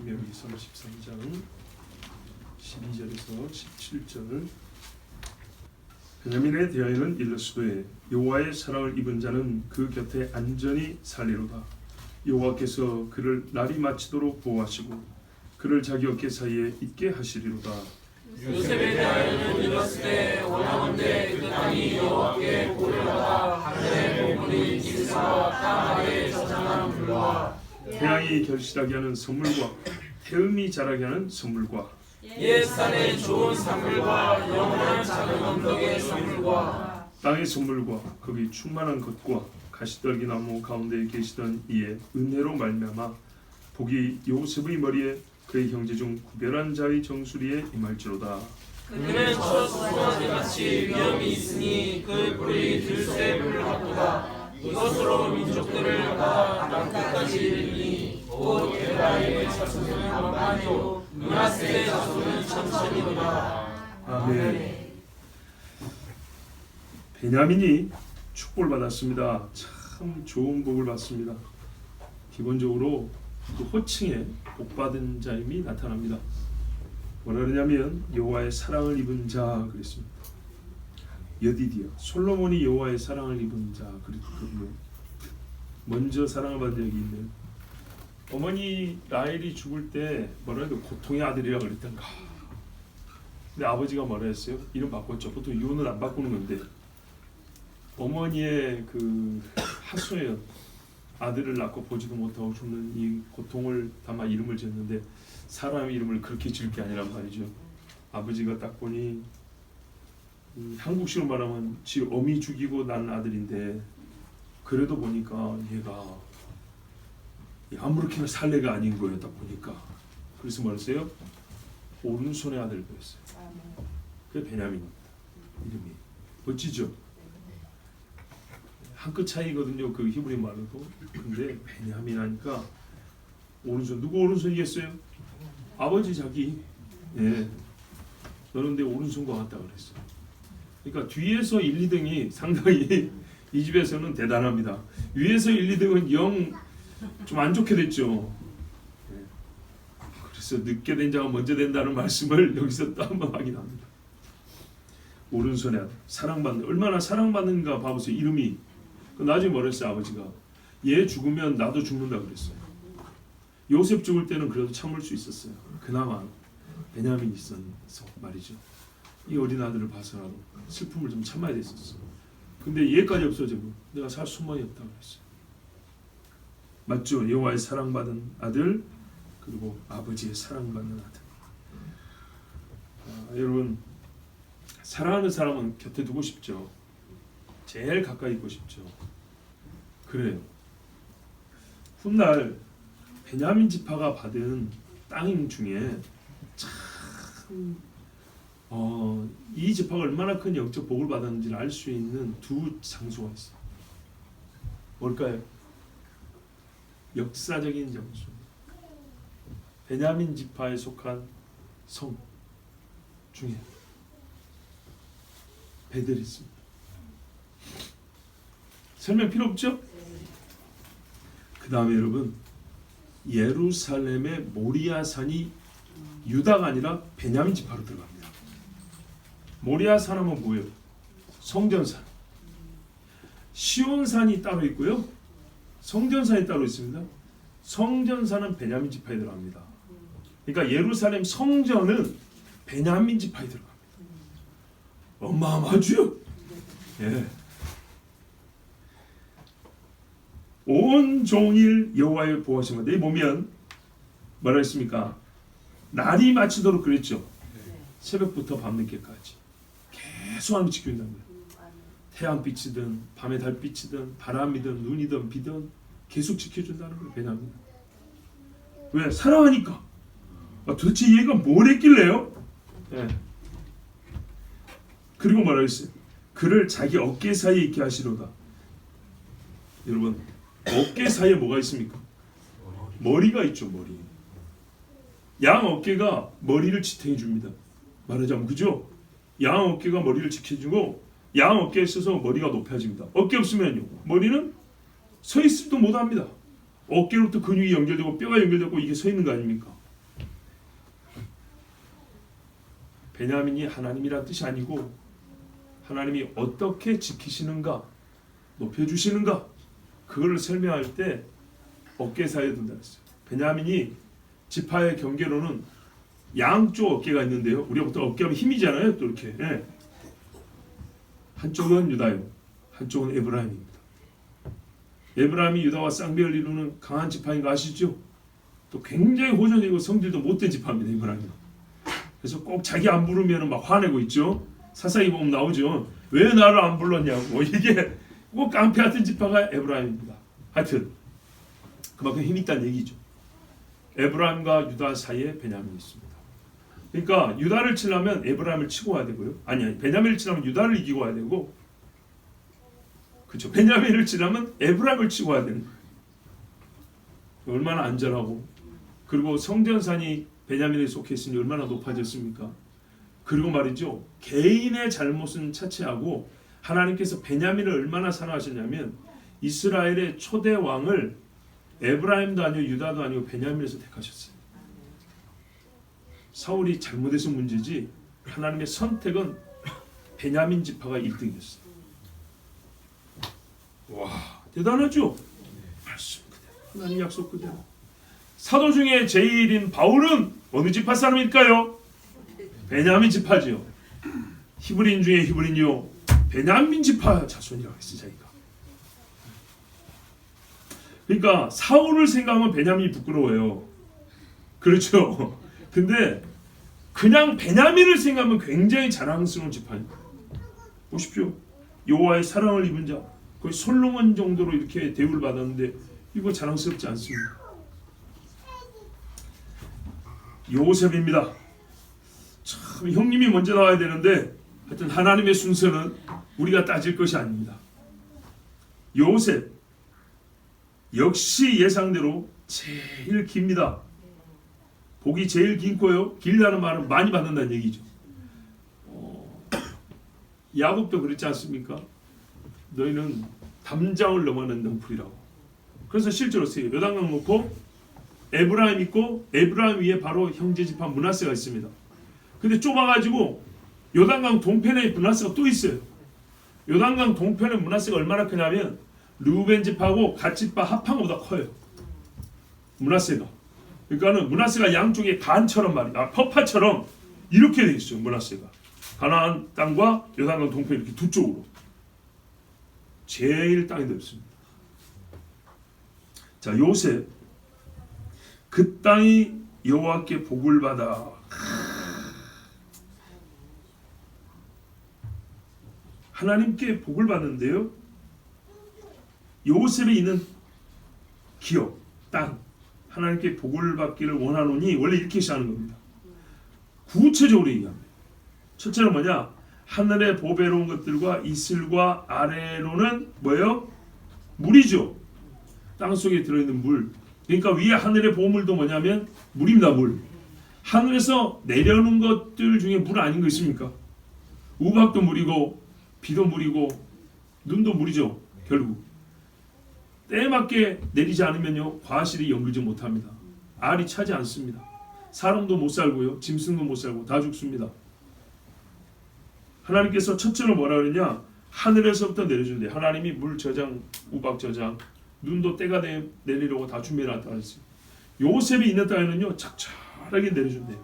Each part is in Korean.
신명기 33장 12절에서 17절. 베냐민에 대하여는 이르시되 여호와의 사랑을 입은 자는 그 곁에 안전히 살리로다. 여호와께서 그를 날이 마치도록 보호하시고 그를 자기 어깨 사이에 있게 하시리로다. 요셉에 대하여는 이르시되 원하건대 그 땅이 여호와께 보려다 하늘의 보물이 길과 땅 아래에 저장한 물과 태양이 결실하게 하는 선물과 태음이 자라게 하는 선물과 옛 산의 좋은 산물과 영원한 작은 언덕의 산물과 땅의 선물과 거기 충만한 것과 가시떨기 나무 가운데 계시던 이의 은혜로 말미암아 복이 요셉의 머리에 그의 형제 중 구별한 자의 정수리에 임할지로다. 그는 첫 수송아지같이 위엄이 있으니 그 뿔이 들새 뿔 같도다. 이것으로 민족들을 다 땅끝까지 이르니 곧 에브라임의 자손은 만만히요 므낫세의 자손은 천천히로다. 아멘. 베냐민이 축복을 받았습니다. 참 좋은 복을 받습니다. 기본적으로 그 호칭에 복받은 자임이 나타납니다. 뭐라 그러냐면 여호와의 사랑을 입은 자 그랬습니다. 여디디아 솔로몬이 여호와의 사랑을 입은 자 그랬거든요. 먼저 사랑을 받은 적이 있는 어머니 라헬이 죽을 때 뭐라 해도 고통의 아들이라 그랬던가. 근데 아버지가 뭐라 했어요? 이름 바꿨죠. 보통 이혼은 안 바꾸는 건데 어머니의 그 하소연 아들을 낳고 보지도 못하고 죽는 이 고통을 담아 이름을 지었는데 사람의 이름을 그렇게 지을 게 아니란 말이죠. 아버지가 딱 보니 한국식으로 말하면 지 어미 죽이고 난 아들인데 그래도 보니까 얘가 아무렇게나 살 애가 아닌 거예요. 딱 보니까. 그래서 뭐랬어요? 오른손의 아들 그랬어요. 그게 베냐민입니다. 이름이 멋지죠? 한 끗 차이거든요. 그 히브리 말로도. 근데 베냐민 하니까 오른손. 누구 오른손이겠어요? 아버지 자기. 예. 너는 내 오른손과 같다 그랬어요. 그러니까 뒤에서 1, 2등이 상당히 이 집에서는 대단합니다. 위에서 1, 2등은 영 좀 안 좋게 됐죠. 예. 그래서 늦게 된 자가 먼저 된다는 말씀을 여기서 또 한번 확인합니다. 오른손에 아들. 사랑받는. 얼마나 사랑받는가 봐보세요. 이름이. 나중에 뭐라 했어요? 아버지가 얘 죽으면 나도 죽는다 그랬어요. 요셉 죽을 때는 그래도 참을 수 있었어요. 그나마 베냐민이 있어서 말이죠. 이 어린 아들을 봐서라도 슬픔을 좀 참아야 됐었어. 근데 얘까지 없어지고 내가 살 수만이 없다고 그랬어요. 맞죠? 여호와의 사랑받은 아들 그리고 아버지의 사랑받는 아들. 여러분 사랑하는 사람은 곁에 두고 싶죠. 제일 가까이 있고 싶죠. 그래요. 훗날 베냐민 지파가 받은 땅 중에 참 이 지파가 얼마나 큰 영적 복을 받았는지를 알 수 있는 두 장소가 있어요. 뭘까요? 역사적인 장소. 베냐민 지파에 속한 성 중에 베델이 있습니다. 설명 필요 없죠? 그 다음에 여러분 예루살렘의 모리아산이 유다가 아니라 베냐민 지파로 들어갑니다. 모리아산 하면 뭐예요? 성전산. 시온산이 따로 있고요. 성전산이 따로 있습니다. 성전산은 베냐민 지파에 들어갑니다. 그러니까 예루살렘 성전은 베냐민 지파에 들어갑니다. 어마어마하죠? 예. 온종일 여호와의 보호하심을. 내 보면 뭐라 했습니까? 날이 마치도록 그랬죠. 새벽부터 밤늦게까지 계속 하나님 지켜준다는 거예요. 태양빛이든 밤의 달빛이든 바람이든 눈이든 비든 계속 지켜준다는 거예요. 베냐민. 왜? 사랑하니까. 도대체 얘가 뭘 했길래요? 예. 그리고 뭐라 했어요? 그를 자기 어깨 사이에 있게 하시로다. 여러분 어깨 사이에 뭐가 있습니까? 머리가 있죠. 머리. 양 어깨가 머리를 지탱해 줍니다. 말하자면 그죠? 양 어깨가 머리를 지켜주고 양 어깨에 있어서 머리가 높아집니다. 어깨 없으면요 머리는 서 있지도 못합니다. 어깨로부터 근육이 연결되고 뼈가 연결되고 이게 서 있는 거 아닙니까? 베냐민이 하나님이란 뜻이 아니고 하나님이 어떻게 지키시는가, 높여주시는가, 그걸 설명할 때 어깨 사이에 둔다 했어요. 베냐민이 지파의 경계로는 양쪽 어깨가 있는데요. 우리가 보통 어깨하면 힘이잖아요. 또 이렇게. 예. 한쪽은 유다요, 한쪽은 에브라임입니다. 에브라임이 유다와 쌍벽을 이루는 강한 지파인 거 아시죠? 또 굉장히 호전이고 성질도 못된 지파입니다. 에브라임은. 그래서 꼭 자기 안 부르면 막 화내고 있죠. 사사기 보면 나오죠. 왜 나를 안 불렀냐고. 이게 꼭 깡패 같은 지파가 에브라임입니다. 하여튼 그만큼 힘이 있다는 얘기죠. 에브라임과 유다 사이에 베냐민이 있습니다. 그러니까 유다를 치려면 에브라임을 치고 와야 되고요. 아니 베냐민을 치려면 유다를 이기고 와야 되고, 그렇죠. 베냐민을 치려면 에브라임을 치고 와야 되는 거예요. 얼마나 안전하고, 그리고 성전산이 베냐민에 속해 있으니 얼마나 높아졌습니까? 그리고 말이죠, 개인의 잘못은 차치하고 하나님께서 베냐민을 얼마나 사랑하셨냐면 이스라엘의 초대 왕을 에브라임도 아니고 유다도 아니고 베냐민에서 택하셨어요. 사울이 잘못해서 문제지 하나님의 선택은 베냐민 지파가 1등이었어요. 와, 대단하죠? 말씀 그대로, 하나님 약속 그대로. 사도 중에 제일인 바울은 어느 지파 사람일까요? 베냐민 지파지요. 히브리인 중에 히브리인이요, 베냐민 지파 자손이라고 했어요. 자기가. 그러니까 사울을 생각하면 베냐민이 부끄러워요. 그렇죠? 근데 그냥 베냐민을 생각하면 굉장히 자랑스러운 지파입니다. 보십시오. 여호와의 사랑을 입은 자, 거의 솔로몬 정도로 이렇게 대우를 받았는데 이거 자랑스럽지 않습니다. 요셉입니다. 참 형님이 먼저 나와야 되는데 하여튼 하나님의 순서는 우리가 따질 것이 아닙니다. 요셉 역시 예상대로 제일 깁니다. 복이 제일 긴 거요. 길다는 말은 많이 받는다는 얘기죠. 야곱도 그랬지 않습니까? 너희는 담장을 넘어는 능풀이라고. 그래서 실제로 요단강 놓고 에브라임 있고 에브라임 위에 바로 형제 지파 므낫세가 있습니다. 근데 좁아가지고 요단강 동편에 므낫세가 또 있어요. 요단강 동편에 므낫세가 얼마나 크냐면 르우벤 지파하고 갓 지파 합한 것보다 커요. 므낫세가. 그러니까는 므낫세가 양쪽에 간처럼 말이야, 퍼파처럼 이렇게 돼 있어요. 므낫세가 가나안 땅과 요단강 동편 이렇게 두 쪽으로 제일 땅이 넓습니다. 자, 요셉 그 땅이 여호와께 복을 받아. 하나님께 복을 받는데요, 요셉이 있는 기업, 땅, 하나님께 복을 받기를 원하노니, 원래 이렇게 시작하는 겁니다. 구체적으로 얘기합니다. 첫째는 뭐냐? 하늘의 보배로운 것들과 이슬과 아래로는 뭐예요? 물이죠. 땅 속에 들어있는 물. 그러니까 위에 하늘의 보물도 뭐냐면 물입니다. 물. 하늘에서 내려오는 것들 중에 물 아닌 거 있습니까? 우박도 물이고 비도 물이고 눈도 물이죠. 결국 때에 맞게 내리지 않으면요, 과실이 연결지 못합니다. 알이 차지 않습니다. 사람도 못 살고요, 짐승도 못 살고 다 죽습니다. 하나님께서 첫째로 뭐라 그러냐? 하늘에서부터 내려준대. 하나님이 물 저장, 우박 저장, 눈도 때가 내리려고 다 준비해놨다 했어요. 요셉이 있는 땅에는요, 착착하게 내려준대요.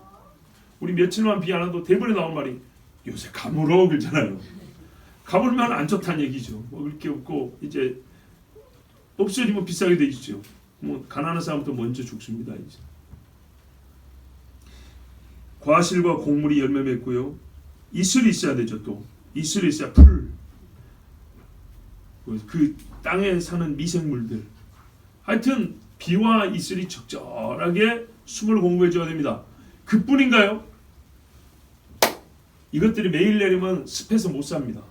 우리 며칠만 비 안 와도 대본에 나온 말이 요새 가물어 그러잖아요. 가물면 안 좋다는 얘기죠. 먹을 게 없고 이제 없어지면 비싸게 되죠. 뭐 가난한 사람부터 먼저 죽습니다. 이제 과실과 곡물이 열매 맺고요, 이슬이 있어야 되죠. 또 이슬이 있어야 풀, 그 땅에 사는 미생물들, 하여튼 비와 이슬이 적절하게 숨을 공급해 줘야 됩니다. 그뿐인가요? 이것들이 매일 내리면 습해서 못 삽니다.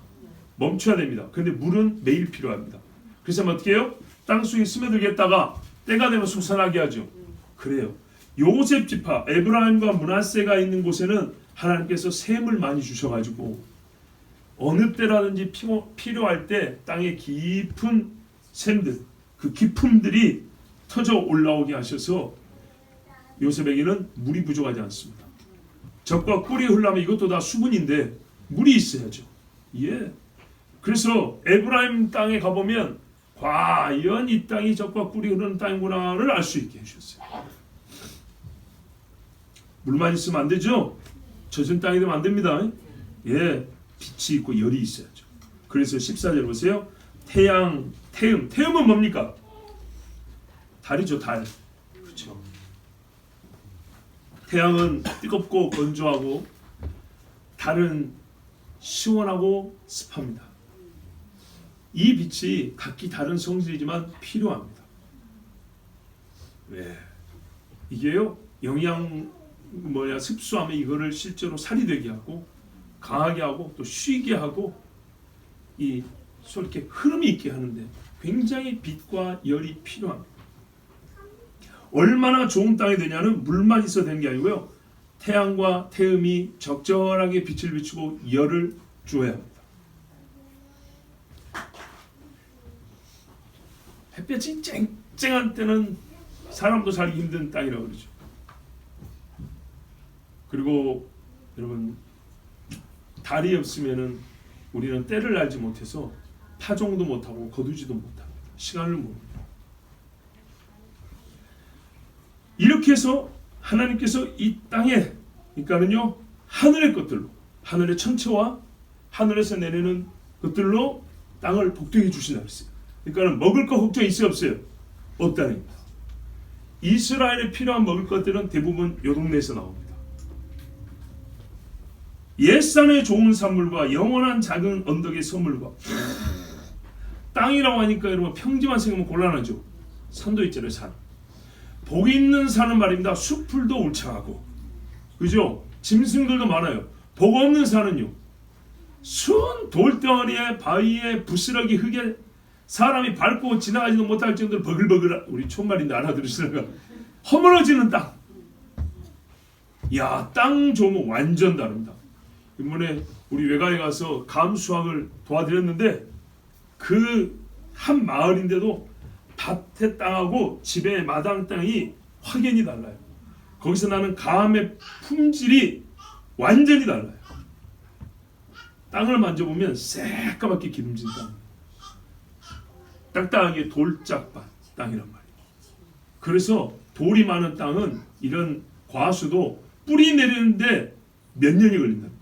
멈춰야 됩니다. 그런데 물은 매일 필요합니다. 그래서 어떻게 해요? 땅속에 스며들겠다가 때가 되면 솟아나게 하죠. 그래요. 요셉 지파 에브라임과 므낫세가 있는 곳에는 하나님께서 샘을 많이 주셔가지고 어느 때라든지 필요할 때 땅의 깊은 샘들, 그 깊음들이 터져 올라오게 하셔서 요셉에게는 물이 부족하지 않습니다. 젖과 꿀이 흘러면 이것도 다 수분인데 물이 있어야죠. 예. 그래서 에브라임 땅에 가보면 과연 이 땅이 젖과 꿀이 흐르는 땅이구나를 알 수 있게 해주셨어요. 물만 있으면 안 되죠. 젖은 땅이 되면 안 됩니다. 예, 빛이 있고 열이 있어야죠. 그래서 14절 보세요. 태양, 태음은 뭡니까? 달이죠, 달. 그렇죠. 태양은 뜨겁고 건조하고 달은 시원하고 습합니다. 이 빛이 각기 다른 성질이지만 필요합니다. 왜? 이게요, 습수하면 이거를 실제로 살이 되게 하고 강하게 하고 또 쉬게 하고 이 이렇게 흐름이 있게 하는데 굉장히 빛과 열이 필요합니다. 얼마나 좋은 땅이 되냐는 물만 있어야 되는 게 아니고요. 태양과 태음이 적절하게 빛을 비추고 열을 주어야 합니다. 햇볕이 쨍쨍한 때는 사람도 살기 힘든 땅이라고 그러죠. 그리고 여러분, 달이 없으면은 우리는 때를 알지 못해서 파종도 못하고 거두지도 못합니다. 시간을 모릅니다. 이렇게 해서 하나님께서 이 땅에, 그러니까는요, 하늘의 것들로, 하늘의 천체와 하늘에서 내리는 것들로 땅을 복되게 주신다 그랬어요. 그러니까는 먹을 거 걱정 있어요, 없어요? 없다는 겁니다. 이스라엘에 필요한 먹을 것들은 대부분 요 동네에서 나옵니다. 옛산의 좋은 산물과 영원한 작은 언덕의 선물과 땅이라고 하니까 여러분 평지만 생각하면 곤란하죠. 산도 있잖아요, 산. 복 있는 산은 말입니다. 숲풀도 울창하고, 그죠? 짐승들도 많아요. 복 없는 산은요, 순 돌덩어리에 바위에 부스러기 흙에 사람이 밟고 지나가지도 못할 정도로 버글버글, 우리 촌말인데 알아들으시는가? 허물어지는 땅. 야, 땅 좋으면 완전 다릅니다. 이번에 우리 외가에 가서 감수학을 도와드렸는데 그 한 마을인데도 밭의 땅하고 집의 마당 땅이 확연히 달라요. 거기서 나는 감의 품질이 완전히 달라요. 땅을 만져보면 새까맣게 기름진 땅, 딱딱하게 돌짝밭 땅이란 말이에요. 그래서 돌이 많은 땅은 이런 과수도 뿌리 내리는데 몇 년이 걸린다는 거예요.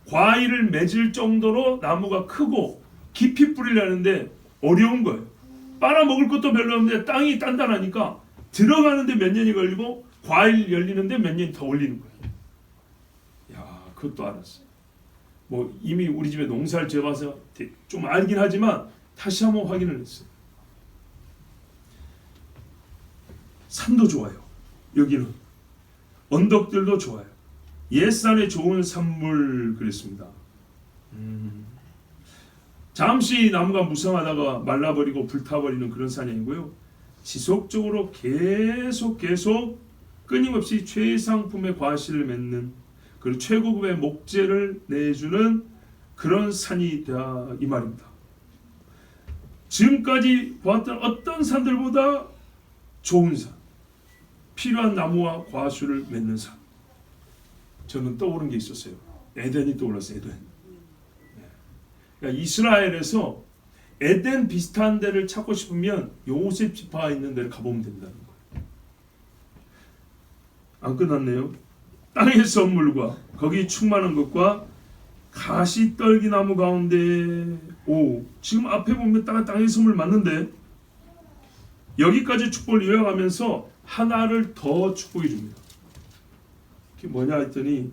과일을 맺을 정도로 나무가 크고 깊이 뿌리를 하는데 어려운 거예요. 빨아먹을 것도 별로 없는데 땅이 단단하니까 들어가는데 몇 년이 걸리고 과일 열리는데 몇 년이 더 걸리는 거예요. 야, 그것도 알았어요. 뭐 이미 우리 집에 농사를 지어봐서 좀 알긴 하지만 다시 한번 확인을 했어요. 산도 좋아요. 여기는 언덕들도 좋아요. 옛산에 좋은 산물 그랬습니다. 잠시 나무가 무성하다가 말라버리고 불타버리는 그런 산이 아니고요. 지속적으로 계속 끊임없이 최상품의 과실을 맺는, 그리고 최고급의 목재를 내주는 그런 산이다 이 말입니다. 지금까지 보았던 어떤 산들보다 좋은 산, 필요한 나무와 과수를 맺는 산. 저는 떠오른 게 있었어요. 에덴이 떠올랐어요. 에덴. 그러니까 이스라엘에서 에덴 비슷한 데를 찾고 싶으면 요셉 지파 있는 데를 가보면 된다는 거예요. 안 끝났네요. 땅의 선물과 거기 충만한 것과 가시떨기나무 가운데, 지금 앞에 보면 땅의 선물 맞는데 여기까지 축복을 요약하면서 하나를 더 축복해 줍니다. 그게 뭐냐 했더니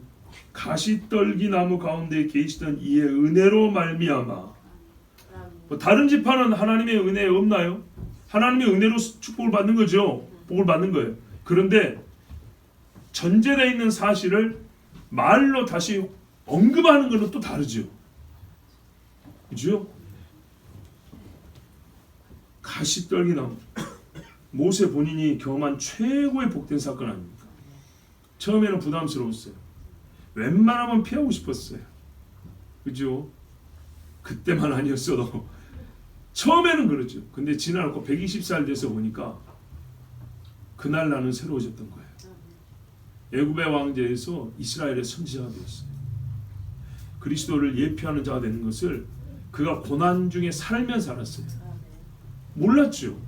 가시떨기나무 가운데 계시던 이의 은혜로 말미암아. 다른 지파는 하나님의 은혜 없나요? 하나님의 은혜로 축복을 받는 거죠. 복을 받는 거예요. 그런데 전제되어 있는 사실을 말로 다시 언급하는 것은 또 다르죠. 그죠? 가시떨기나무. 모세 본인이 경험한 최고의 복된 사건 아닙니까? 처음에는 부담스러웠어요. 웬만하면 피하고 싶었어요. 그죠? 그때만 아니었어도 처음에는 그렇죠. 근데 지나고 120살 돼서 보니까 그날 나는 새로워졌던 거예요. 애굽의 왕제에서 이스라엘의 선지자가 되었어요. 그리스도를 예표하는 자가 되는 것을 그가 고난 중에 살면서 알았어요. 몰랐죠.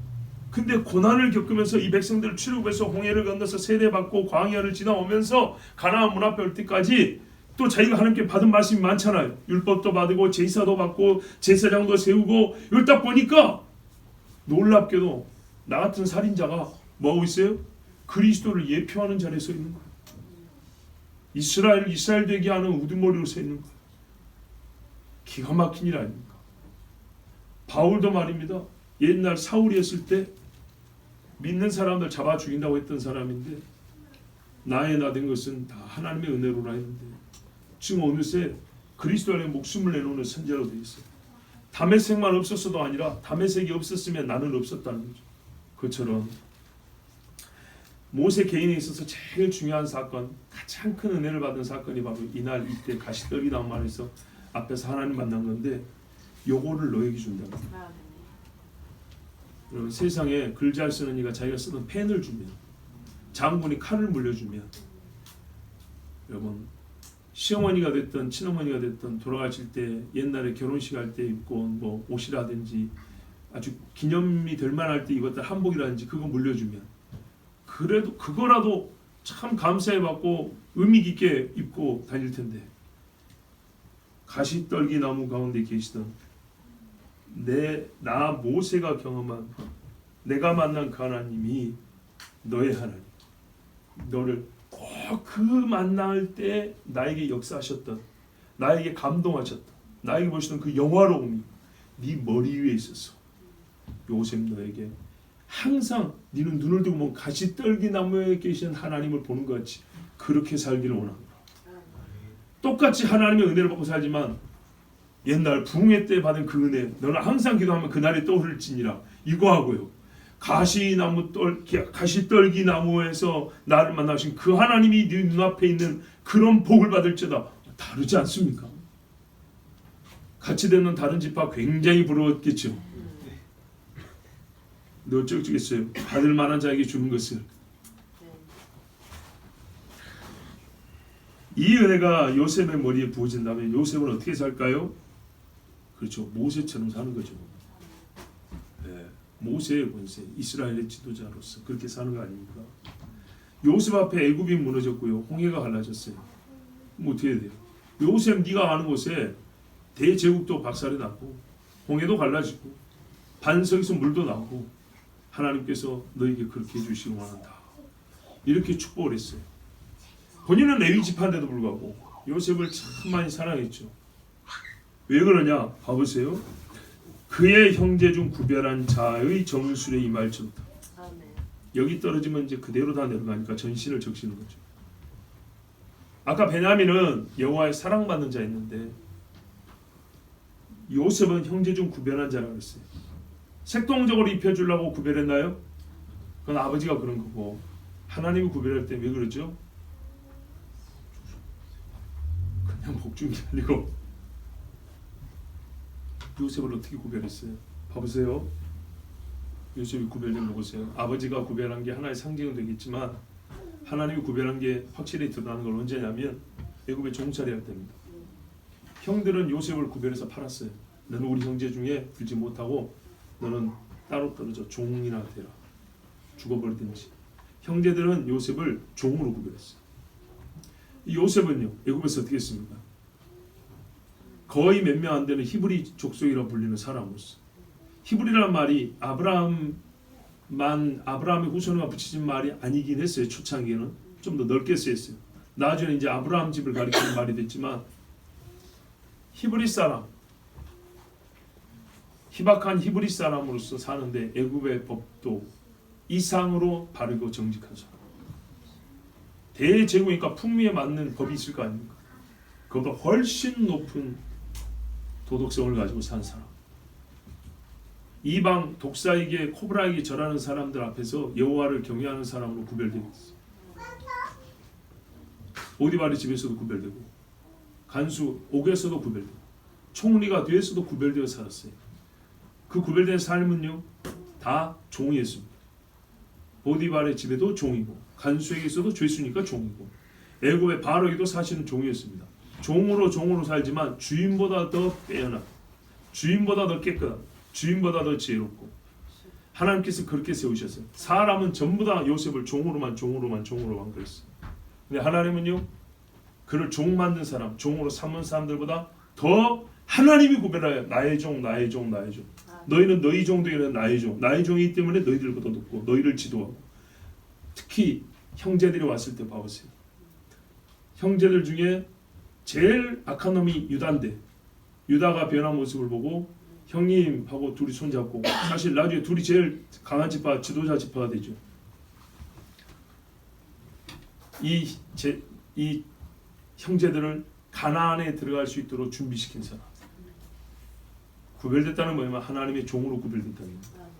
근데 고난을 겪으면서 이 백성들을 출애굽해서 홍해를 건너서 세례받고 광야를 지나오면서 가나안 문 앞에 올 때까지 또 자기가 하나님께 받은 말씀이 많잖아요. 율법도 받고 제사도 받고 제사장도 세우고 이걸 딱 보니까 놀랍게도 나 같은 살인자가 뭐하고 있어요? 그리스도를 예표하는 자리에 서 있는 거예요. 이스라엘 되게 하는 우두머리로 서 있는 거예요. 기가 막힌 일 아닙니까? 바울도 말입니다. 옛날 사울이 했을 때 믿는 사람들 잡아 죽인다고 했던 사람인데 나의 나 된 것은 다 하나님의 은혜로라 했는데 지금 어느새 그리스도 안에 목숨을 내놓는 선지자로 되어 있어요. 다메섹만 없었어도 아니라 다메섹이 없었으면 나는 없었다는 거죠. 그처럼 모세 개인에 있어서 제일 중요한 사건, 가장 큰 은혜를 받은 사건이 바로 이날 이때 가시떨기나무 말에서 앞에서 하나님 만난 건데 요거를 너에게 준다는 거예요. 여러분 세상에 글 잘 쓰는 이가 자기가 쓰는 펜을 주면, 장군이 칼을 물려주면, 여러분 시어머니가 됐든 친어머니가 됐든 돌아가실 때 옛날에 결혼식 할 때 입고 온 뭐 옷이라든지 아주 기념이 될 만할 때 입었던 한복이라든지 그거 물려주면 그래도 그거라도 참 감사해 받고 의미 깊게 입고 다닐 텐데 가시떨기 나무 가운데 계시던 나 모세가 경험한 내가 만난 그 하나님이 너의 하나님, 너를 꼭 그 만날 때 나에게 역사하셨던, 나에게 감동하셨던, 나에게 보시던 그 영화로움이 네 머리 위에 있었어. 요셉 너에게 항상 네는 눈을 뜨고 보면 가시떨기 나무에 계신 하나님을 보는 것 같이 그렇게 살기를 원한다. 똑같이 하나님의 은혜를 받고 살지만 옛날 부흥회 때 받은 그 은혜 너는 항상 기도하면 그날이 떠오를지니라 이거 하고요. 가시떨기 나무에서 나를 만나신 그 하나님이 네 눈앞에 있는 그런 복을 받을지어다 다르지 않습니까? 같이 되는 다른 집합 굉장히 부러웠겠죠. 너 어쩌겠어요? 받을 만한 자에게 주는 것을. 이 은혜가 요셉의 머리에 부어진다면 요셉은 어떻게 살까요? 그렇죠. 모세처럼 사는 거죠. 네. 모세의 권세, 이스라엘의 지도자로서 그렇게 사는 거 아닙니까? 요셉 앞에 애굽이 무너졌고요. 홍해가 갈라졌어요. 그럼 어떻게 돼요? 요셉 네가 아는 곳에 대제국도 박살이 났고 홍해도 갈라지고 반석에서 물도 나오고 하나님께서 너에게 그렇게 해주시기 원한다. 이렇게 축복을 했어요. 본인은 레위 지파인데도 불구하고 요셉을 참 많이 사랑했죠. 왜 그러냐? 봐보세요. 그의 형제 중 구별한 자의 정술에 임할지로다. 여기 떨어지면 이제 그대로 다 내려가니까 전신을 적시는 거죠. 아까 베냐민은 여호와의 사랑받는 자였는데 요셉은 형제 중 구별한 자라고 했어요. 색동적으로 입혀주려고 구별했나요? 그건 아버지가 그런 거고 하나님이 구별할 때 왜 그러죠? 그냥 복중이 아니고 요셉을 어떻게 구별했어요? 봐보세요. 요셉이 구별된 거 보세요. 아버지가 구별한 게 하나의 상징은 되겠지만 하나님이 구별한 게 확실히 드러나는 건 언제냐면 애굽에 종살이 할 때입니다. 형들은 요셉을 구별해서 팔았어요. 너는 우리 형제 중에 들지 못하고 너는 따로 떨어져 종이나 되라. 죽어버리든지. 형제들은 요셉을 종으로 구별했어요. 이 요셉은요 애굽에서 어떻게 했습니까? 거의 몇 명 안 되는 히브리 족속이라 불리는 사람으로서 히브리라는 말이 아브라함의 후손과 붙이진 말이 아니긴 했어요. 초창기에는 좀 더 넓게 쓰였어요. 나중에 이제 아브라함 집을 가리키는 말이 됐지만 히브리 사람, 희박한 히브리 사람으로서 사는데 애굽의 법도 이상으로 바르고 정직한 사람. 대제국이니까 풍미에 맞는 법이 있을 거 아닙니까? 그보다 훨씬 높은 도덕성을 가지고 산 사람. 이방 독사에게 코브라에게 절하는 사람들 앞에서 여호와를 경외하는 사람으로 구별되어 있어요. 오디바리 집에서도 구별되고 간수 옥에서도 구별되고 총리가 되어서도 구별되어 살았어요. 그 구별된 삶은요 다 종이었습니다. 보디발의 집에도 종이고 간수에게서도 죄수니까 종이고 애굽의 바로에도 사실은 종이었습니다. 종으로 살지만 주인보다 더 빼어나, 주인보다 더 깨끗한, 주인보다 더 지혜롭고 하나님께서 그렇게 세우셨어요. 사람은 전부 다 요셉을 종으로만 그랬어요. 근데 하나님은요, 그를 종 만든 사람, 종으로 삼은 사람들보다 더 하나님이 구별하여 나의 종. 너희는 너희 종도 아니라 나의 종. 나의 종이기 때문에 너희들보다 높고 너희를 지도하고. 특히 형제들이 왔을 때 봐보세요. 형제들 중에 제일 악한 놈이 유다인데 유다가 변한 모습을 보고 형님하고 둘이 손잡고, 사실 나중에 둘이 제일 강한 지파, 지도자 지파가 되죠. 이 형제들을 가나안에 들어갈 수 있도록 준비시킨 사람. 구별됐다는 뭐냐면 하나님의 종으로 구별됐다는 거예요.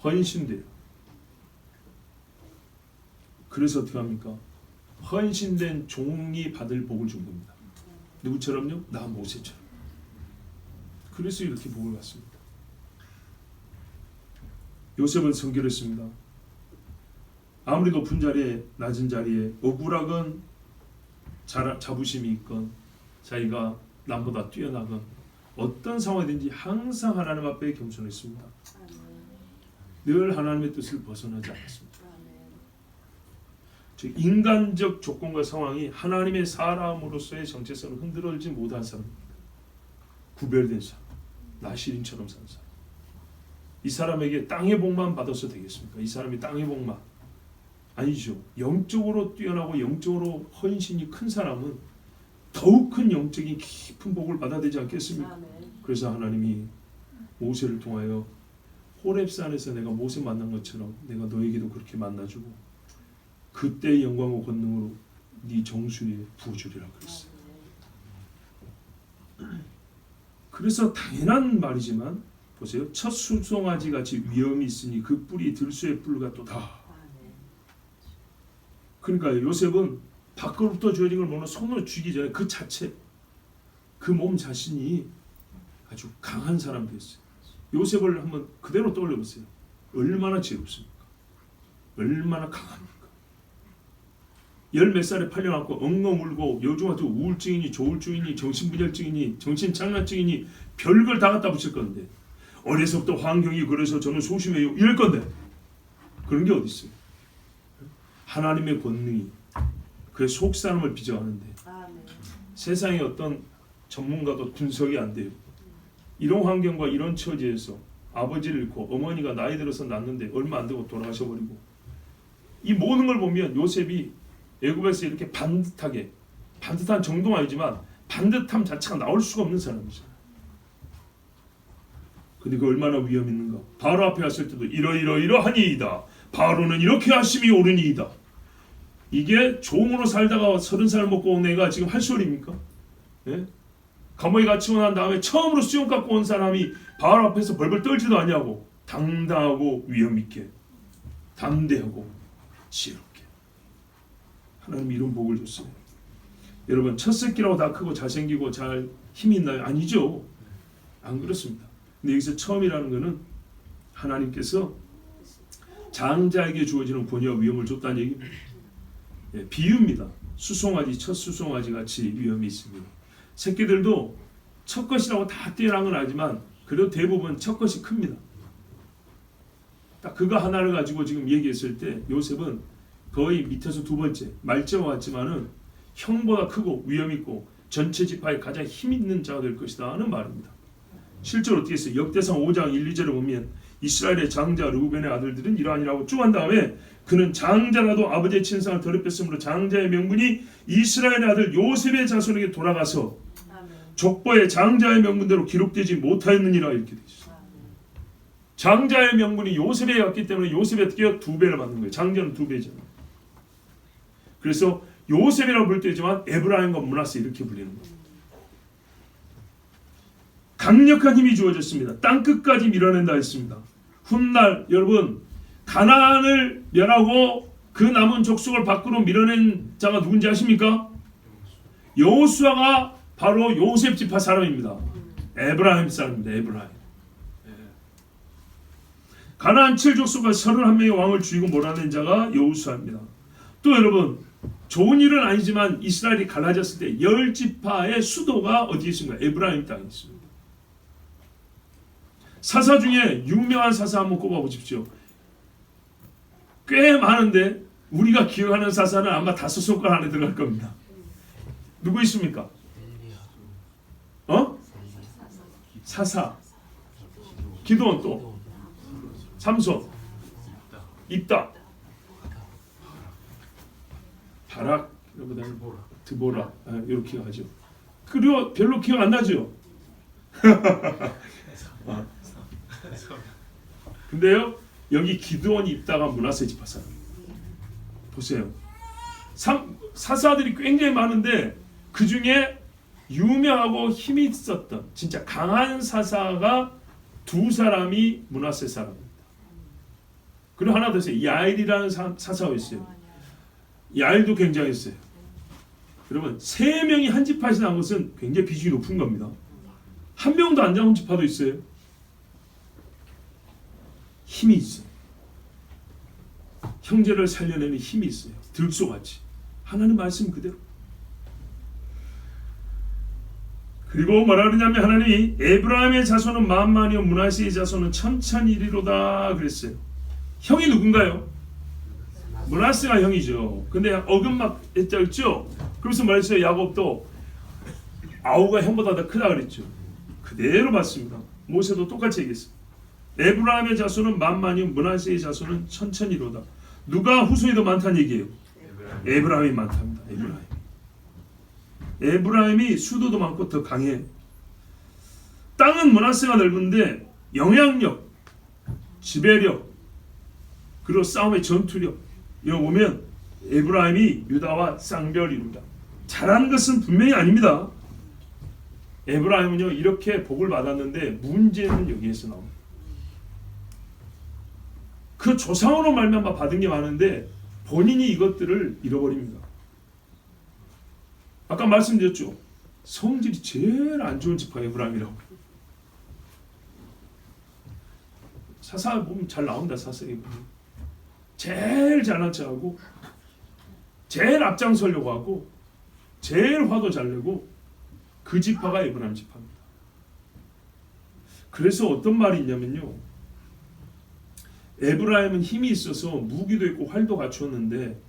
헌신돼요. 그래서 어떻게 합니까? 헌신된 종이 받을 복을 준 겁니다. 누구처럼요? 나 모세처럼. 그래서 이렇게 복을 받습니다. 요셉은 성결했습니다. 아무리 높은 자리에 낮은 자리에 억울하건 자부심이 있건 자기가 남보다 뛰어나건 어떤 상황이든지 항상 하나님 앞에 겸손했습니다. 늘 하나님의 뜻을 벗어나지 않았습니다. 즉 인간적 조건과 상황이 하나님의 사람으로서의 정체성을 흔들어지 못한 사람입니다. 구별된 사람, 나시린처럼 사는 사람. 이 사람에게 땅의 복만 받아서 되겠습니까? 이 사람이 땅의 복만 아니죠. 영적으로 뛰어나고 영적으로 헌신이 큰 사람은 더욱 큰 영적인 깊은 복을 받아야 되지 않겠습니까? 그래서 하나님이 모세를 통하여 호렙산에서 내가 모세 만난 것처럼 내가 너에게도 그렇게 만나주고 그때의 영광과 권능으로 네 정수에 부어주리라 그랬어요. 그래서 당연한 말이지만 보세요. 첫 수송아지 같이 위험이 있으니 그 뿔이 들소의 뿔 같도다. 그러니까 요셉은 밖으로부터 주어진 걸 먹는 손으로 쥐기 전에 그 자체, 그 몸 자신이 아주 강한 사람이 됐어요. 요셉을 한번 그대로 떠올려 보세요. 얼마나 지혜롭습니까? 얼마나 강합니까? 10몇 살에 팔려갖고 엉엉 울고 요즘같은 우울증이니 조울증이니 정신분열증이니 정신장난증이니 별걸 다 갖다 붙일 건데 어려서부터 환경이 그래서 저는 소심해요 이럴 건데 그런 게 어디 있어요? 하나님의 권능이 그의 속사람을 빚어가는데 세상의 어떤 전문가도 분석이 안 돼요. 이런 환경과 이런 처지에서 아버지를 잃고 어머니가 나이 들어서 낳는데 얼마 안 되고 돌아가셔버리고 이 모든 걸 보면 요셉이 애굽에서 이렇게 반듯한 정도는 아니지만 반듯함 자체가 나올 수가 없는 사람이잖아요. 근데 그 얼마나 위험 있는가. 바로 앞에 왔을 때도 이러이러하니이다. 바로는 이렇게 하심이 옳으니이다. 이게 종으로 살다가 30살 먹고 온 애가 지금 할 소리입니까? 예? 감옥에 갇히고 난 다음에 처음으로 수용 갖고 온 사람이 바로 앞에서 벌벌 떨지도 않냐고. 당당하고 위험 있게 담대하고 지혜롭게 하나님이 이런 복을 줬어요. 여러분 첫 새끼라고 다 크고 잘생기고 잘 힘이 있나요? 아니죠. 안 그렇습니다. 근데 여기서 처음이라는 것은 하나님께서 장자에게 주어지는 권위와 위험을 줬다는 얘기입니다. 예, 비유입니다. 수송아지, 첫 수송아지 같이 위험이 있습니다. 새끼들도 첫 것이라고 다 뛰어난 건 아니지만 그래도 대부분 첫 것이 큽니다. 딱 그거 하나를 가지고 지금 얘기했을 때 요셉은 거의 밑에서 두 번째 말자와 같지만은 형보다 크고 위험 있고 전체 지파에 가장 힘 있는 자가 될 것이다 하는 말입니다. 실제로 어떻게 했어요? 역대상 5장 1, 2절을 보면 이스라엘의 장자 르우벤의 아들들은 이러하니라고 쭉 한 다음에 그는 장자라도 아버지의 친상을 더럽혔으므로 장자의 명분이 이스라엘의 아들 요셉의 자손에게 돌아가서 족보의 장자의 명분대로 기록되지 못하였느니라 이렇게 되어 있어요. 장자의 명분이 요셉에 갔기 때문에 요셉이 어떻게 해요? 2배를 받는 거예요. 장자는 2배잖아요. 그래서 요셉이라고 부를 때지만 에브라임과 므낫세 이렇게 불리는 거예요. 강력한 힘이 주어졌습니다. 땅끝까지 밀어낸다 했습니다. 훗날 여러분 가나안을 멸하고 그 남은 족속을 밖으로 밀어낸 자가 누군지 아십니까? 여호수아가 바로 요셉 지파 사람입니다. 에브라임 사람입니다. 에브라임. 가나안 7족속과 31명의 왕을 죽이고 몰아낸 자가 여호수아입니다. 또 여러분, 좋은 일은 아니지만 이스라엘이 갈라졌을 때 10지파의 수도가 어디에 있습니까? 에브라임 땅에 있습니다. 사사 중에 유명한 사사 한번 꼽아보십시오. 꽤 많은데 우리가 기억하는 사사는 아마 5손가락 안에 들어갈 겁니다. 누구 있습니까? 사사, 기드온, 또 삼손, 입다, 바락, 드보라, 이렇게 하죠. 그리고 별로 기억 안 나죠? 근데요, 여기 기드온이 입다가 므낫세 지파 사람. 보세요. 사사들이 굉장히 많은데 그 중에 유명하고 힘이 있었던 진짜 강한 사사가 2사람이 므낫세 사람입니다. 그리고 하나 더 있어요. 야일이라는 사사가 있어요. 야일도 굉장했어요. 여러분, 3명이 한 지파에서 나온 것은 굉장히 비중이 높은 겁니다. 1명도 안 나온 지파도 있어요. 힘이 있어요. 형제를 살려내는 힘이 있어요. 들소같이. 하나님 말씀 그대로. 그리고 뭐라 그러냐면 하나님이 에브라임의 자손은 만만이요 므낫세의 자손은 천천이리로다 그랬어요. 형이 누군가요? 므낫세가 형이죠. 근데 어긋막 했죠. 그래서 말했어요. 야곱도 아우가 형보다 더 크다 그랬죠. 그대로 맞습니다. 모세도 똑같이 얘기했어요. 에브라임의 자손은 만만이요 므낫세의 자손은 천천이로다. 누가 후손이 더 많다는 얘기예요? 에브라임이 많답니다. 에브라임이 수도도 많고 더 강해. 땅은 므낫세가 넓은데 영향력, 지배력, 그리고 싸움의 전투력, 이거 보면 에브라임이 유다와 쌍별이루다. 잘하는 것은 분명히 아닙니다. 에브라임은요 이렇게 복을 받았는데 문제는 여기에서 나옵니다. 그 조상으로 말미암아 받은 게 많은데 본인이 이것들을 잃어버립니다. 아까 말씀드렸죠. 성질이 제일 안 좋은 지파가 에브라임이라고. 사사 보면 잘 나온다. 사사에 보면 제일 잘난 척하고 제일 앞장서려고 하고 제일 화도 잘 내고 그 지파가 에브라임 지파입니다. 그래서 어떤 말이 있냐면요. 에브라임은 힘이 있어서 무기도 있고 활도 갖추었는데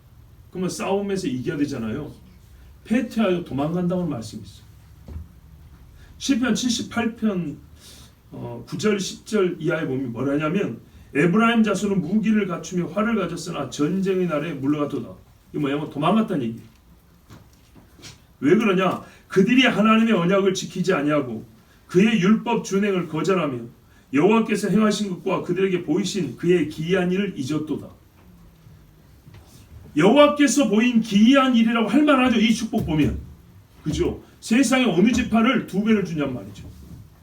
그러면 싸움에서 이겨야 되잖아요. 패퇴하여 도망간다는 말씀이 있어요. 시편 78편 9절 10절 이하에 보면 뭐라냐면 에브라임 자손은 무기를 갖추며 활을 가졌으나 전쟁의 날에 물러갔도다. 이게 뭐냐면 도망갔다는 얘기예요. 왜 그러냐? 그들이 하나님의 언약을 지키지 아니하고 그의 율법 준행을 거절하며 여호와께서 행하신 것과 그들에게 보이신 그의 기이한 일을 잊었도다. 여호와께서 보인 기이한 일이라고 할 만하죠. 이 축복 보면. 그죠? 세상에 어느 지파를 2배를 주냔 말이죠.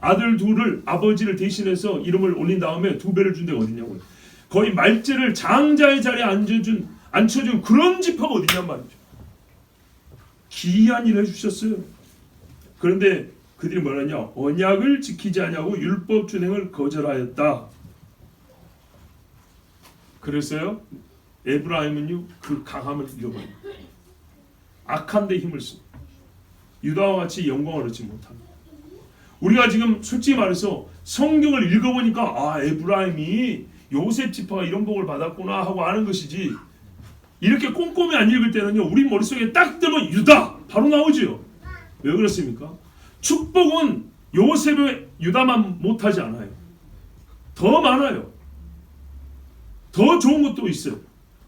아들 둘을 아버지를 대신해서 이름을 올린 다음에 2배를 준 데가 어디냐고요. 거의 말제를 장자의 자리에 앉혀준 그런 지파가 어디냔 말이죠. 기이한 일을 해주셨어요. 그런데 그들이 뭐라냐? 언약을 지키지 아니하고 율법 준행을 거절하였다. 그래서요 에브라임은요 그 강함을 잃어버립니다. 악한 데 힘을 쓰고 유다와 같이 영광을 얻지 못합니다. 우리가 지금 솔직히 말해서 성경을 읽어보니까 에브라임이 요셉 지파가 이런 복을 받았구나 하고 아는 것이지, 이렇게 꼼꼼히 안 읽을 때는요 우리 머릿속에 딱 들면 유다 바로 나오죠. 왜 그렇습니까? 축복은 요셉의 유다만 못하지 않아요. 더 많아요. 더 좋은 것도 있어요.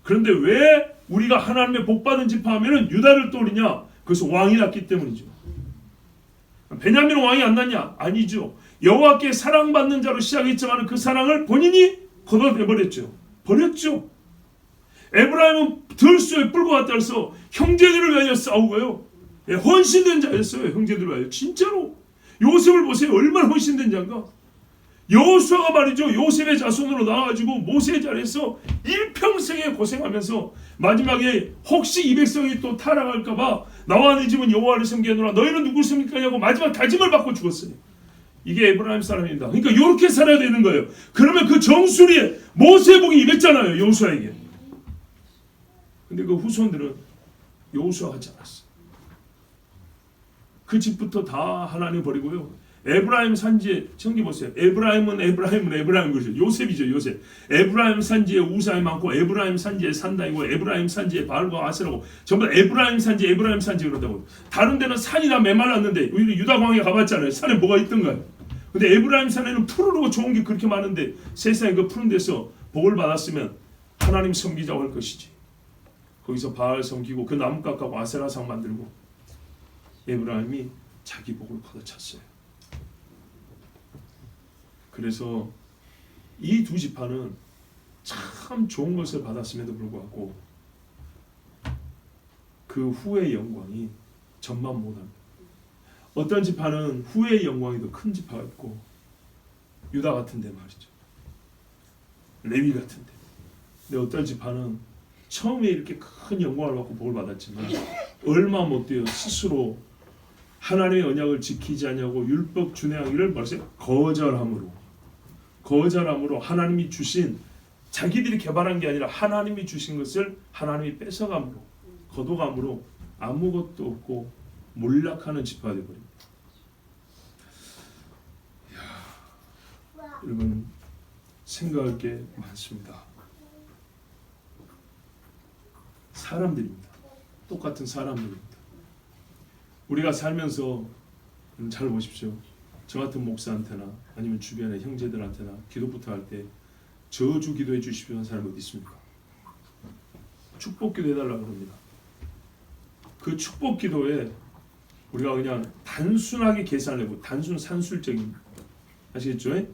그런데 왜 우리가 하나님의 복받은 지파 하면은 유다를 떠올리냐? 그것은 왕이 났기 때문이죠. 베냐민 왕이 안 났냐? 아니죠. 여호와께 사랑받는 자로 시작했지만 그 사랑을 본인이 걷어내버렸죠. 버렸죠. 에브라임은 들소에 뿔고 갔다 해서 형제들을 위하여 싸우고요. 헌신된 자였어요. 형제들을 위하여. 진짜로. 요셉을 보세요. 얼마나 헌신된 자인가. 여호수아가 말이죠. 요셉의 자손으로 나와가지고 모세의 자리에서 일평생에 고생하면서 마지막에 혹시 이 백성이 또 타락할까봐 나와 네 집은 여호와를 섬기노라. 너희는 누구를 섬길까냐고 마지막 다짐을 받고 죽었어요. 이게 에브라임 사람입니다. 그러니까 이렇게 살아야 되는 거예요. 그러면 그 정수리에 모세의 복이 임했잖아요. 여호수아에게. 근데 그 후손들은 여호수아가 같지 않았어요. 그 집부터 다 하나님 버리고요. 에브라임 산지에 청기 보세요. 에브라임은 그러죠. 요셉이죠. 요셉. 에브라임 산지에 우상이 많고 에브라임 산지에 산당이고 에브라임 산지에 바알과 아세라고 전부 다 에브라임 산지 그런다고. 다른 데는 산이나 메말랐는데 우리 유다 광야 가봤잖아요. 산에 뭐가 있던가요? 근데 에브라임 산에는 푸르르고 좋은 게 그렇게 많은데 세상에 그 푸른 데서 복을 받았으면 하나님 섬기자고 할 것이지. 거기서 바알 섬기고 그 나무 깎고 아세라상 만들고 에브라임이 자기 복을 걷어찼어요. 그래서 이 두 지파는 참 좋은 것을 받았음에도 불구하고 그 후의 영광이 전만 못합니다. 어떤 지파는 후의 영광이 더 큰 지파가 있고 유다 같은데 말이죠. 레위 같은데. 근데 어떤 지파는 처음에 이렇게 큰 영광을 받고 복을 받았지만 얼마 못 돼요. 스스로 하나님의 언약을 지키지 않냐고 율법 준행하기를 말했어요. 거절함으로 하나님이 주신 자기들이 개발한 게 아니라 하나님이 주신 것을 하나님이 뺏어감으로 거둬감으로 아무것도 없고 몰락하는 지파가 되어버립니다. 여러분 생각할 게 많습니다. 사람들입니다. 똑같은 사람들입니다. 우리가 살면서 잘 보십시오. 저 같은 목사한테나 아니면 주변의 형제들한테나 기도부터 할 때 저주 기도해 주십시오 하는 사람이 어디 있습니까? 축복 기도 해달라고 합니다. 그 축복 기도에 우리가 그냥 단순하게 계산해보고 단순 산술적인 아시겠죠?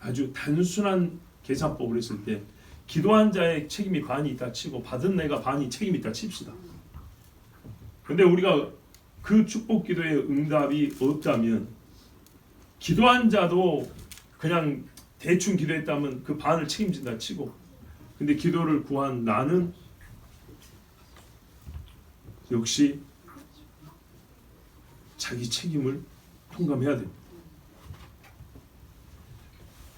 아주 단순한 계산법을 했을 때 기도한 자의 책임이 반이 있다 치고 받은 내가 반이 책임이 있다 칩시다. 근데 우리가 그 축복 기도의 응답이 없다면 기도한 자도 그냥 대충 기도했다면 그 반을 책임진다 치고 근데 기도를 구한 나는 역시 자기 책임을 통감해야 됩니다.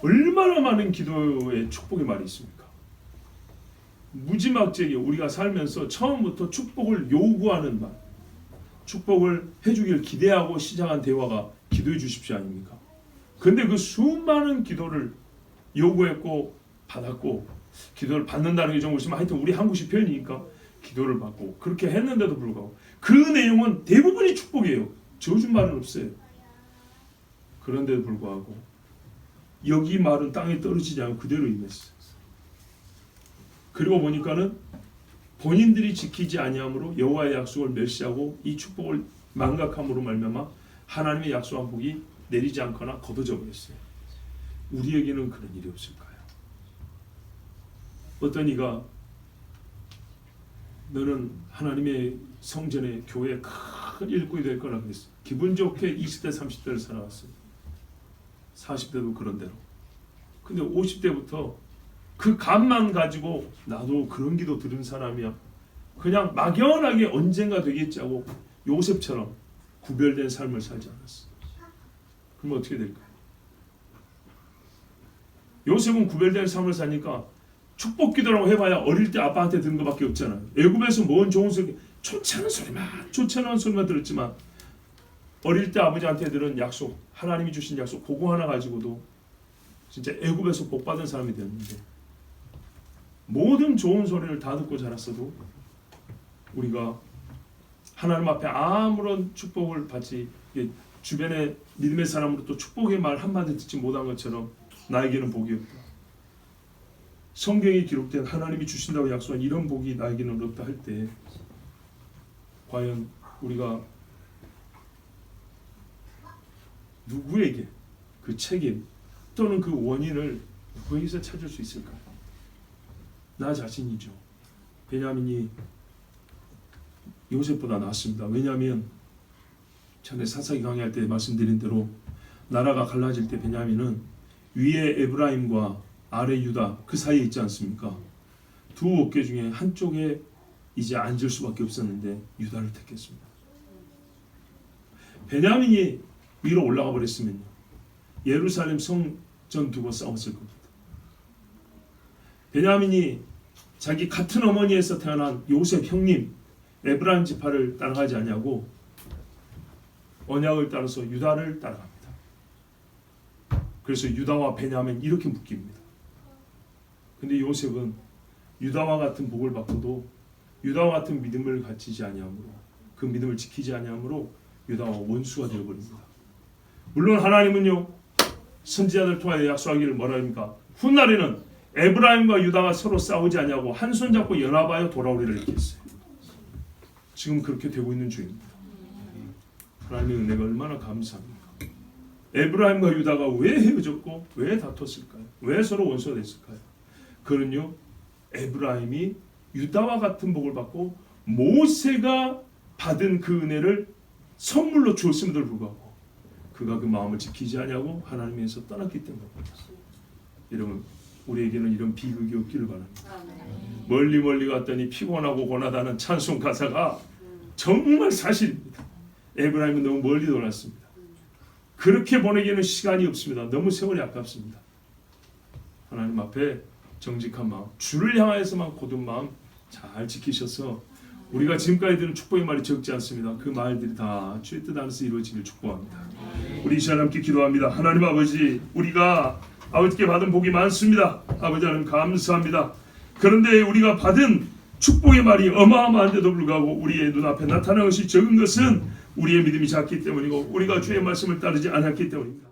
얼마나 많은 기도의 축복의 말이 있습니까? 무지막지하게 우리가 살면서 처음부터 축복을 요구하는 말, 축복을 해주길 기대하고 시작한 대화가 기도해 주십시오 아닙니까? 근데 그 수많은 기도를 요구했고 받았고 기도를 받는다는 게 좀 있으면 하여튼 우리 한국식 표현이니까 기도를 받고 그렇게 했는데도 불구하고 그 내용은 대부분이 축복이에요. 저주 말은 없어요. 그런데도 불구하고 여기 말은 땅에 떨어지지 않고 그대로 임했어요. 그리고 보니까는 본인들이 지키지 아니함으로 여호와의 약속을 멸시하고 이 축복을 망각함으로 말미암아 하나님의 약속한 복이 내리지 않거나 거둬져 버렸어요. 우리에게는 그런 일이 없을까요? 어떤 이가 너는 하나님의 성전의 교회에 큰 일꾼이 될 거라 그랬어요. 기분 좋게 20대 30대를 살아왔어요. 40대도 그런 대로. 근데 50대부터 그 감만 가지고 나도 그런 기도 들은 사람이야. 그냥 막연하게 언젠가 되겠지 하고 요셉처럼 구별된 삶을 살지 않았어. 그럼 어떻게 될까요? 요셉은 구별된 삶을 사니까 축복 기도라고 해봐야 어릴 때 아빠한테 들은 것밖에 없잖아요. 애굽에서 뭔 좋은 소리, 좋지 않은 소리만 들었지만 어릴 때 아버지한테 들은 약속, 하나님이 주신 약속 그거 하나 가지고도 진짜 애굽에서 복 받은 사람이 되었는데 모든 좋은 소리를 다 듣고 자랐어도 우리가 하나님 앞에 아무런 축복을 받지 주변의 믿음의 사람으로부터 축복의 말 한마디 듣지 못한 것처럼 나에게는 복이 없다. 성경에 기록된 하나님이 주신다고 약속한 이런 복이 나에게는 없다 할 때 과연 우리가 누구에게 그 책임 또는 그 원인을 누구에게서 찾을 수 있을까요? 나 자신이죠. 베냐민이 요셉보다 낫습니다. 왜냐하면 전에 사사기 강의할 때 말씀드린 대로 나라가 갈라질 때 베냐민은 위에 에브라임과 아래 유다 그 사이에 있지 않습니까? 두 어깨 중에 한쪽에 이제 앉을 수밖에 없었는데 유다를 택했습니다. 베냐민이 위로 올라가 버렸으면요. 예루살렘 성전 두고 싸웠을 겁니다. 베냐민이 자기 같은 어머니에서 태어난 요셉 형님 에브라임 지파를 따라가지 않냐고 언약을 따라서 유다를 따라갑니다. 그래서 유다와 베냐민 이렇게 묶입니다. 근데 요셉은 유다와 같은 복을 받고도 유다와 같은 믿음을 갖추지 아니하므로 그 믿음을 지키지 아니하므로 유다와 원수가 되어버립니다. 물론 하나님은요 선지자들 통하여 약속하기를 뭐라 합니까? 훗날에는 에브라임과 유다가 서로 싸우지 않냐고 한 손 잡고 연합하여 돌아오리라 이렇게 했어요. 지금 그렇게 되고 있는 중입니다. 하나님의 은혜가 얼마나 감사합니까? 에브라임과 유다가 왜 헤어졌고 왜 다퉜을까요? 왜 서로 원수가 됐을까요? 그는요 에브라임이 유다와 같은 복을 받고 모세가 받은 그 은혜를 선물로 주었음에도 불구하고 그가 그 마음을 지키지 않냐고 하나님에서 떠났기 때문입니다. 여러분 우리에게는 이런 비극이 없기를 바랍니다. 멀리 갔더니 피곤하고 고나다는 찬송 가사가 정말 사실입니다. 에브라임은 너무 멀리 돌았습니다. 그렇게 보내기에는 시간이 없습니다. 너무 세월이 아깝습니다. 하나님 앞에 정직한 마음, 주를 향하여서만 고든 마음 잘 지키셔서 우리가 지금까지 들은 축복의 말이 적지 않습니다. 그 말들이 다 주의 뜻 안에서 이루어지길 축복합니다. 우리 이 시간 함께 기도합니다. 하나님 아버지, 우리가 아버지께 받은 복이 많습니다. 아버지 하나님 감사합니다. 그런데 우리가 받은 축복의 말이 어마어마한데도 불구하고 우리의 눈앞에 나타나는 것이 적은 것은 우리의 믿음이 작기 때문이고 우리가 주의 말씀을 따르지 않았기 때문입니다.